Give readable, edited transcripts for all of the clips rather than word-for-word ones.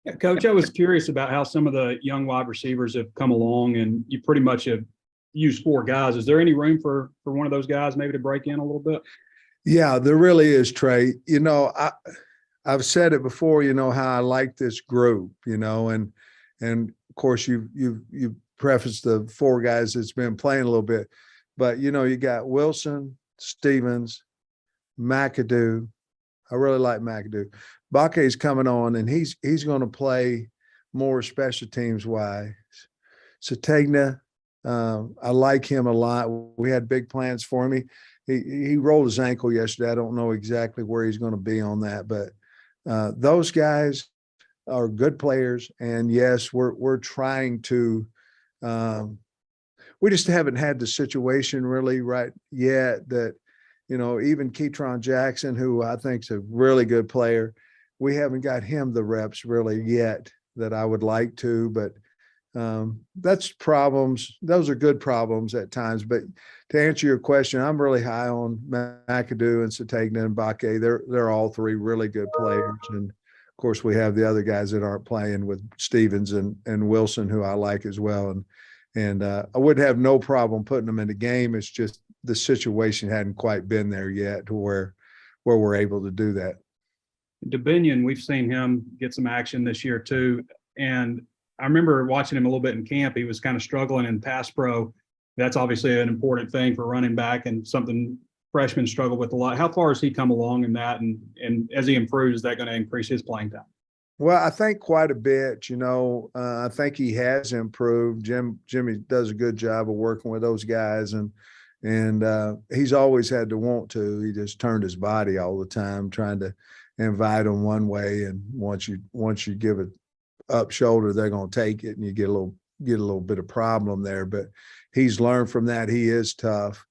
Yeah, Coach, I was curious about how some of the young wide receivers have come along, and you pretty much have used four guys. Is there any room for one of those guys maybe to break in a little bit? Yeah, there really is, Trey. I've said it before, how I like this group, and of course you prefaced the four guys that's been playing a little bit, but you got Wilson, Stevens, McAdoo. I really like McAdoo. Bake's coming on, and he's going to play more special teams wise. Sategna, I like him a lot. We had big plans for him. He rolled his ankle yesterday. I don't know exactly where he's going to be on that, but those guys are good players. And yes, we're trying to. We just haven't had the situation really right yet that, even Ketron Jackson, who I think is a really good player, we haven't got him the reps really yet that I would like to, but that's problems. Those are good problems at times. But to answer your question, I'm really high on McAdoo and Sategna and Bake. They're all three really good players. And of course, we have the other guys that aren't playing with Stevens and Wilson, who I like as well. And I would have no problem putting them in the game. It's just the situation hadn't quite been there yet to where we're able to do that. DeBinion, we've seen him get some action this year too. And I remember watching him a little bit in camp. He was kind of struggling in pass pro. That's obviously an important thing for running back and something freshmen struggle with a lot. How far has he come along in that? And as he improves, is that going to increase his playing time? Well, I think quite a bit. I think he has improved. Jimmy does a good job of working with those guys, and he's always had to want to. He just turned his body all the time, trying to invite them one way, and once you give it up shoulder, they're going to take it, and you get a little bit of problem there. But he's learned from that. He is tough.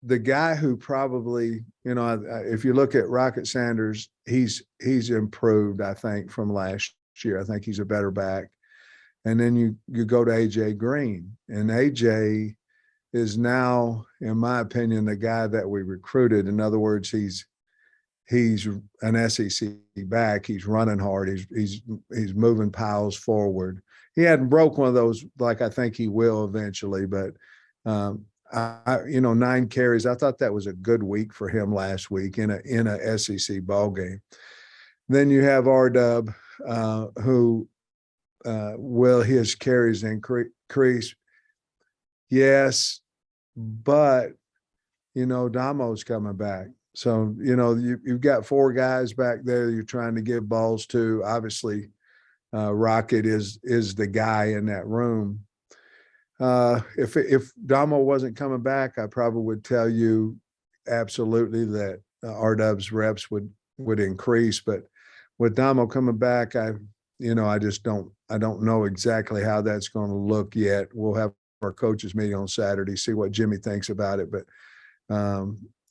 The guy who probably, if you look at Rocket Sanders, he's improved, I think, from last year. I think he's a better back. And then you go to AJ Green, and AJ is now, in my opinion, the guy that we recruited. In other words, he's an SEC back. He's running hard. He's moving piles forward. He hadn't broke one of those like I think he will eventually, but 9 carries. I thought that was a good week for him last week in a SEC ball game. Then you have R-Dub, who will his carries increase? Yes, but Damo's coming back. So you've got 4 guys back there you're trying to give balls to. Obviously, Rocket is the guy in that room. If Damo wasn't coming back, I probably would tell you absolutely that R-Dub's reps would increase. But with Damo coming back, I don't know exactly how that's going to look yet. We'll have our coaches meeting on Saturday, see what Jimmy thinks about it. But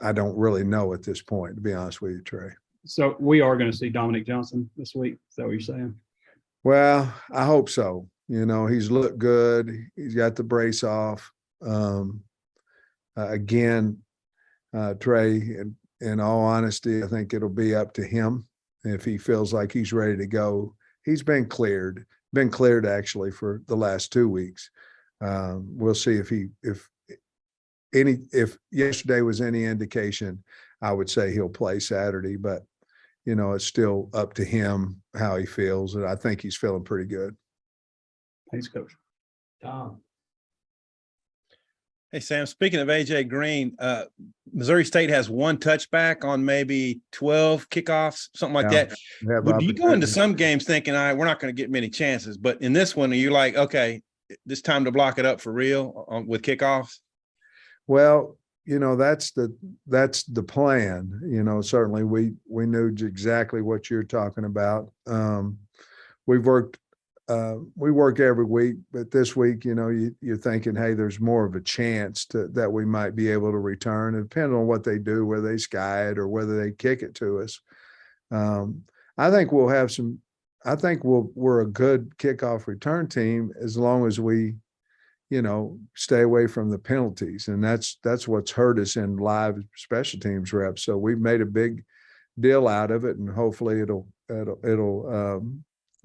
I don't really know at this point, to be honest with you, Trey. So we are going to see Dominic Johnson this week. Is that what you're saying? Well, I hope so. He's looked good. He's got the brace off. Again, Trey, in all honesty, I think it'll be up to him if he feels like he's ready to go. He's been cleared actually for the last 2 weeks. We'll see if yesterday was any indication, I would say he'll play Saturday, but it's still up to him how he feels. And I think he's feeling pretty good. Thanks, Coach. Tom. Hey, Sam, speaking of AJ Green, Missouri State has 1 touchback on maybe 12 kickoffs, something like that. But do you go into some games thinking, all right, we're not going to get many chances. But in this one, are you like, okay, this time to block it up for real with kickoffs? Well, that's the plan. Certainly we knew exactly what you're talking about. We work every week, but this week, you're thinking, hey, there's more of a chance that we might be able to return. And depending on what they do, whether they sky it or whether they kick it to us. I think we'll have some. I think we're a good kickoff return team as long as we, stay away from the penalties, and that's what's hurt us in live special teams reps. So we've made a big deal out of it, and hopefully it'll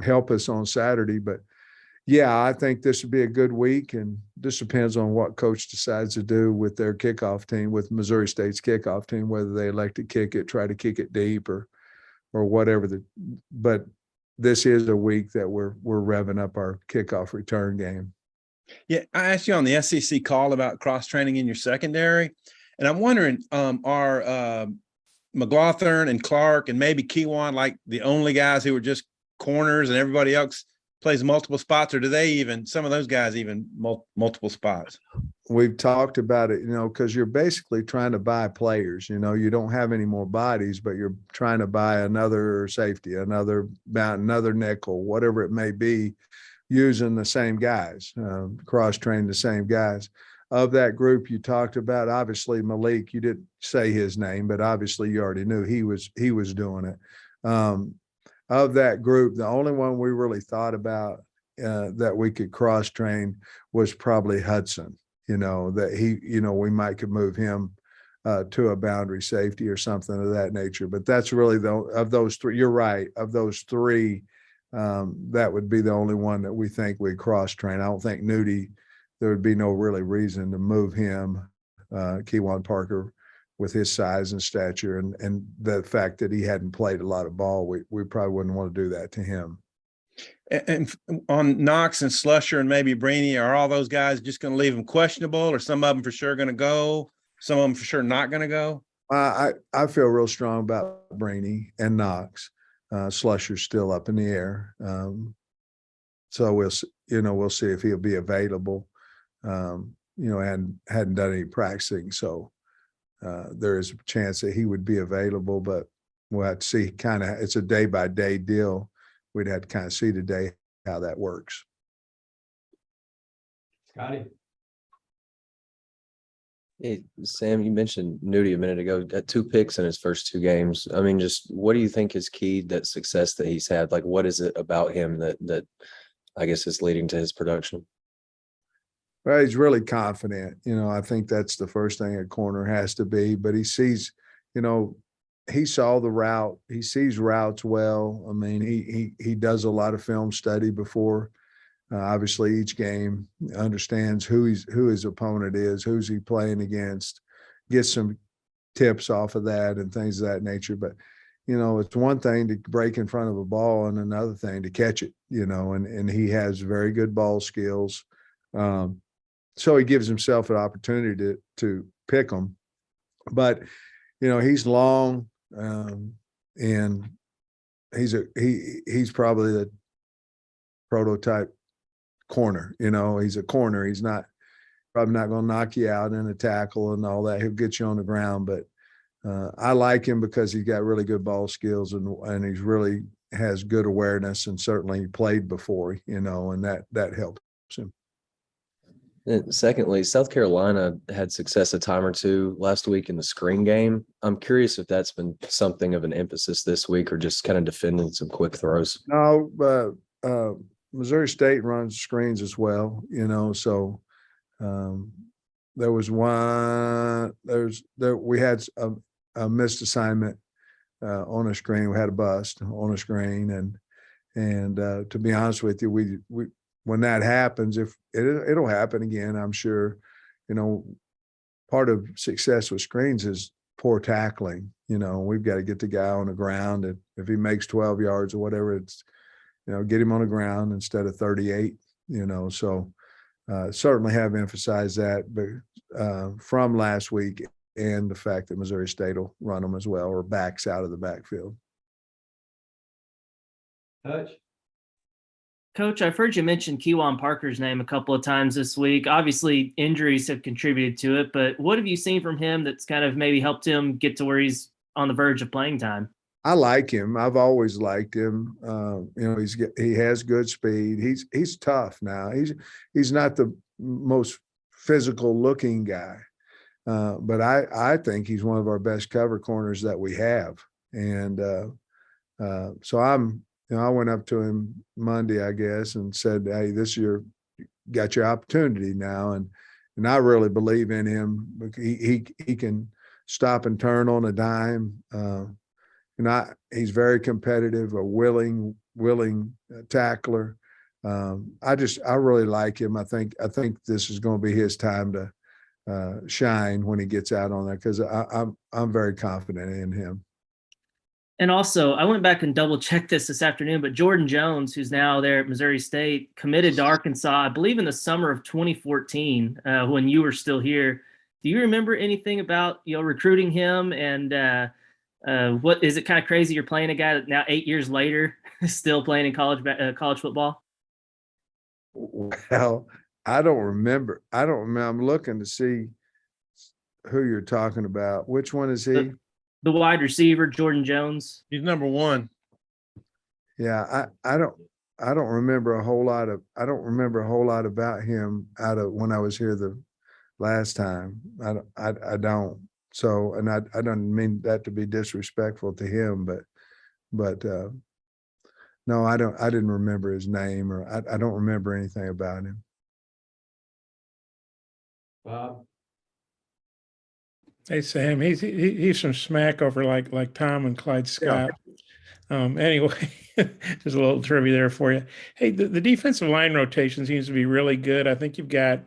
help us on Saturday. But yeah, I think this would be a good week, and this depends on what coach decides to do with their kickoff team, with Missouri State's kickoff team, whether they elect to kick it, try to kick it deep, or whatever. But this is a week that we're revving up our kickoff return game. Yeah, I asked you on the SEC call about cross training in your secondary, and I'm wondering, are McLaughlin and Clark and maybe Kiwan like the only guys who are just corners and everybody else plays multiple spots, or do they even, some of those guys even multiple spots? We've talked about it, because you're basically trying to buy players. You don't have any more bodies, but you're trying to buy another safety, another nickel, whatever it may be, using the same guys, cross-train the same guys. Of that group you talked about, obviously Malik, you didn't say his name, but obviously you already knew he was doing it. Of that group, the only one we really thought about that we could cross-train was probably Hudson. That we could move him to a boundary safety or something of that nature. But that's really of those three. You're right. Of those three, that would be the only one that we think we cross-train. I don't think Nudie, there would be no really reason to move him, Kiwan Parker, with his size and stature and the fact that he hadn't played a lot of ball. We probably wouldn't want to do that to him. And on Knox and Slusher and maybe Brainy, are all those guys just going to leave them questionable, or some of them for sure going to go, some of them for sure not going to go? I feel real strong about Brainy and Knox. Slusher's still up in the air. So we'll see if he'll be available. And hadn't done any practicing. So there is a chance that he would be available, but we'll have to see. It's a day-by-day deal. We'd have to kind of see today how that works. Scotty. Hey, Sam, you mentioned Nudie a minute ago, got 2 picks in his first 2 games. I mean, just what do you think is key that success that he's had? Like, what is it about him that I guess is leading to his production? Well, he's really confident. I think that's the first thing a corner has to be, but he sees, he saw the route. He sees routes well. I mean, he does a lot of film study before, obviously each game, understands who his opponent is, who's he playing against, gets some tips off of that and things of that nature. But, it's one thing to break in front of a ball and another thing to catch it, and he has very good ball skills. So he gives himself an opportunity to pick them. But, he's long, and he's probably the prototype corner. He's a corner. He's probably not going to knock you out in a tackle and all that. He'll get you on the ground. But I like him because he's got really good ball skills and he's really has good awareness, and certainly played before, and that helps him. And secondly, South Carolina had success a time or two last week in the screen game. I'm curious if that's been something of an emphasis this week, or just kind of defending some quick throws. No, but Missouri State runs screens as well, so there was one, we had a missed assignment on a screen. We had a bust on a screen, and to be honest with you, we when that happens, if it'll happen again, I'm sure, part of success with screens is poor tackling. We've got to get the guy on the ground, and if he makes 12 yards or whatever, it's, get him on the ground instead of 38, so certainly have emphasized that, but from last week, and the fact that Missouri State will run them as well, or backs out of the backfield. Coach, I've heard you mention Kiwan Parker's name a couple of times this week. Obviously, injuries have contributed to it, but what have you seen from him that's kind of maybe helped him get to where he's on the verge of playing time? I like him. I've always liked him. He has good speed. He's tough now. He's not the most physical looking guy, but I think he's one of our best cover corners that we have. And so I went up to him Monday, I guess, and said, "Hey, you got your opportunity now." And I really believe in him. He can stop and turn on a dime. he's very competitive, a willing tackler. I really like him. I think this is going to be his time to shine when he gets out on there, because I'm very confident in him. And also, I went back and double checked this afternoon, but Jordan Jones, who's now there at Missouri State, committed to Arkansas, I believe in the summer of 2014, when you were still here. Do you remember anything about, recruiting him? And what is it kind of crazy you're playing a guy that now 8 years later is still playing in college football? Well, I don't remember. I'm looking to see who you're talking about. Which one is he? The wide receiver, Jordan Jones. He's number one. Yeah, I don't remember a whole lot about him out of when I was here the last time. I don't. So, and I don't mean that to be disrespectful to him, but no, I didn't remember his name, or I don't remember anything about him. Bob? Hey, Sam, he's from Smackover, like Tom and Clyde Scott. Anyway, there's a little trivia there for you. Hey, the defensive line rotation seems to be really good. I think you've got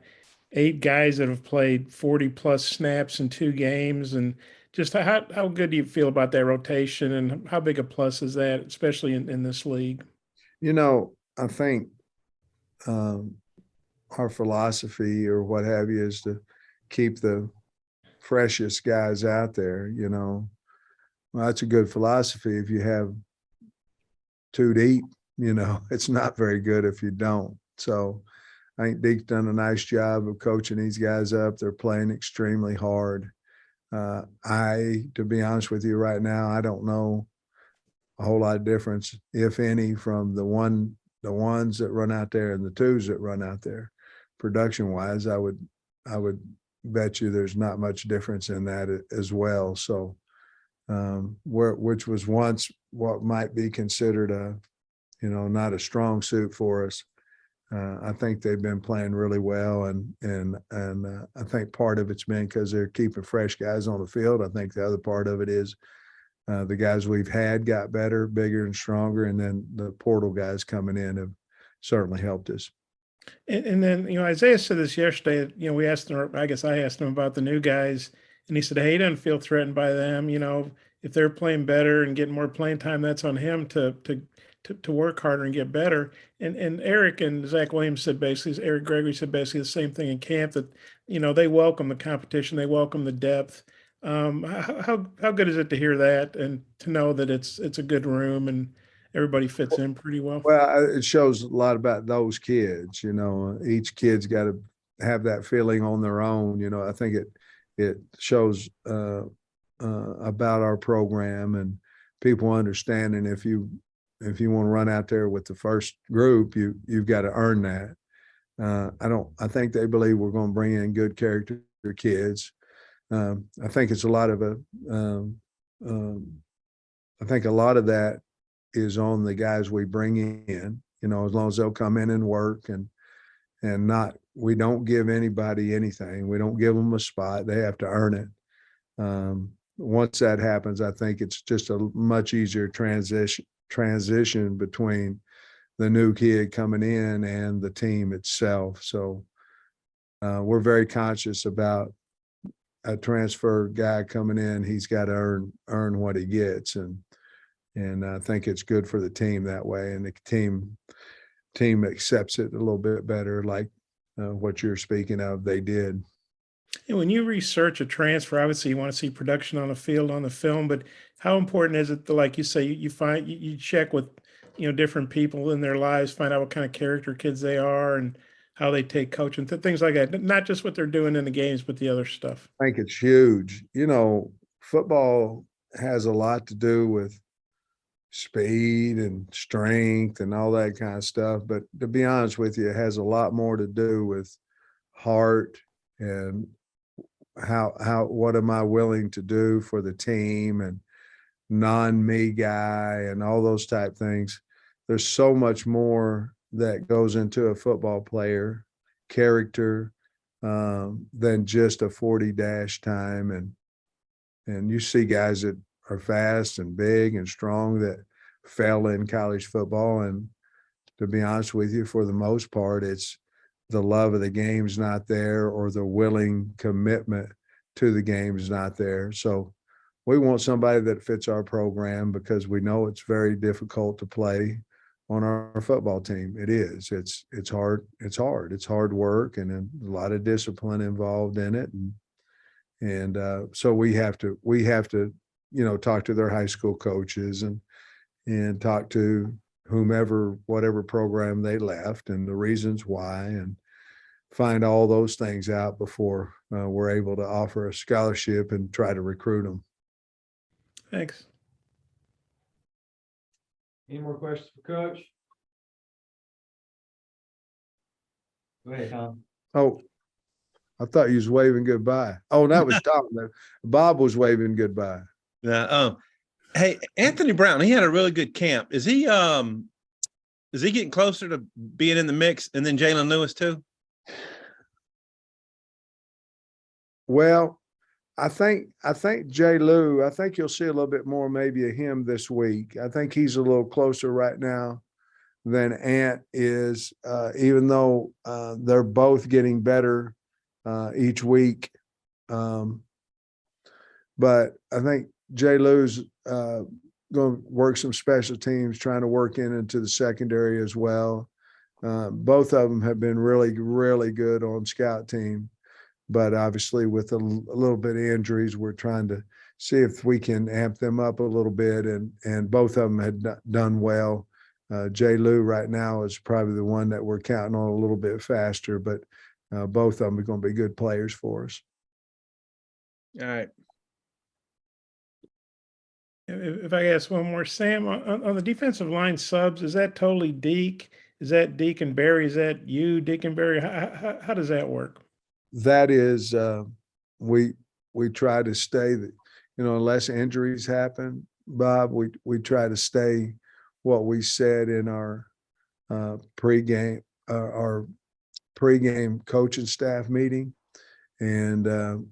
8 guys that have played 40 plus snaps in 2 games. And just how good do you feel about that rotation, and how big a plus is that, especially in this league? I think our philosophy or what have you is to keep the freshest guys out there. Well, that's a good philosophy if you have 2 deep. It's not very good if you don't. So I think Deke's done a nice job of coaching these guys up. They're playing extremely hard. To be honest with you right now, I don't know a whole lot of difference, if any, from the ones that run out there and the 2s that run out there. Production wise, I would bet you there's not much difference in that as well. So, which was once what might be considered not a strong suit for us. I think they've been playing really well, and I think part of it's been because they're keeping fresh guys on the field. I think the other part of it is the guys we've had got better, bigger, and stronger, and then the portal guys coming in have certainly helped us. And then, Isaiah said this yesterday. We asked him, I guess I asked him about the new guys, and he said, hey, he doesn't feel threatened by them. If they're playing better and getting more playing time, that's on him to work harder and get better. And Eric and Zach Williams said basically, Eric Gregory said basically the same thing in camp, that, they welcome the competition, they welcome the depth. How good is it to hear that and to know that it's a good room and everybody fits in pretty well? Well, it shows a lot about those kids. Each kid's got to have that feeling on their own. I think it shows about our program and people understanding if you want to run out there with the first group, you've got to earn that. I think they believe we're going to bring in good character kids. I think it's a lot of that is on the guys we bring in, as long as they'll come in and work and we don't give anybody anything. We don't give them a spot. They have to earn it. Once that happens, I think it's just a much easier transition between the new kid coming in and the team itself. So we're very conscious about a transfer guy coming in. He's got to earn what he gets. And I think it's good for the team that way. And the team accepts it a little bit better, like what you're speaking of, they did. And when you research a transfer, obviously you want to see production on the field, on the film, but how important is it to, like you say, you check with, different people in their lives, find out what kind of character kids they are and how they take coaching, things like that, not just what they're doing in the games, but the other stuff. I think it's huge. Football has a lot to do with speed and strength and all that kind of stuff. But to be honest with you, it has a lot more to do with heart and what am I willing to do for the team and non-me guy and all those type things. There's so much more that goes into a football player character than just a 40 dash time. And you see guys that are fast and big and strong that fell in college football. And to be honest with you, for the most part, it's the love of the game's not there, or the willing commitment to the game is not there. So we want somebody that fits our program, because we know it's very difficult to play on our football team. It is. It's hard. It's hard work, and a lot of discipline involved in it. And so we have to, talk to their high school coaches and talk to whomever, whatever program they left, and the reasons why, and find all those things out before we're able to offer a scholarship and try to recruit them. Thanks. Any more questions for Coach? Go ahead, Tom. Oh, I thought you was waving goodbye. Oh, that was Tom. Bob was waving goodbye. Yeah. Hey, Anthony Brown, he had a really good camp. Is he getting closer to being in the mix? And then Jalen Lewis too? Well, I think J. Lou, I think you'll see a little bit more maybe of him this week. I think he's a little closer right now than Ant is, even though they're both getting better each week. But I think J. Lou's going to work some special teams, trying to work into the secondary as well. Both of them have been really, really good on scout team. But obviously with a little bit of injuries, we're trying to see if we can amp them up a little bit. And both of them had done well. J. Lou right now is probably the one that we're counting on a little bit faster, but both of them are going to be good players for us. All right. If I ask one more, Sam, on the defensive line subs, is that totally Deke? Is that Deke and Barry? Is that you, Deke and Barry? How does that work? That is, we try to stay, unless injuries happen, Bob, we try to stay what we said in our pregame coaching staff meeting. And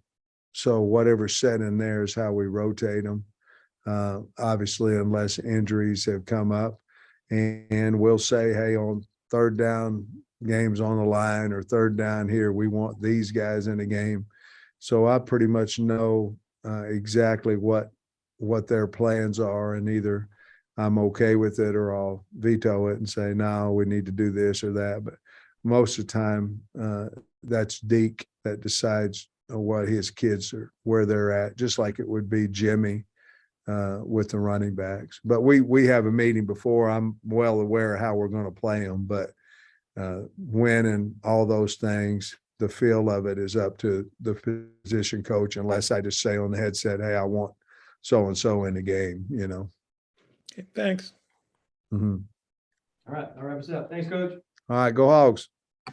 so whatever's said in there is how we rotate them. Obviously, unless injuries have come up, and we'll say, hey, on third down, games on the line, or third down here, we want these guys in the game. So I pretty much know exactly what their plans are, and either I'm okay with it or I'll veto it and say, no, we need to do this or that. But most of the time, that's Deke that decides what his kids are, where they're at, just like it would be Jimmy with the running backs. But we have a meeting before. I'm well aware of how we're going to play them, but when and all those things, the feel of it is up to the position coach, unless I just say on the headset, hey, I want so-and-so in the game, Okay, thanks. Mm-hmm. All right, I'll wrap us up. Thanks, Coach. All right, go Hogs.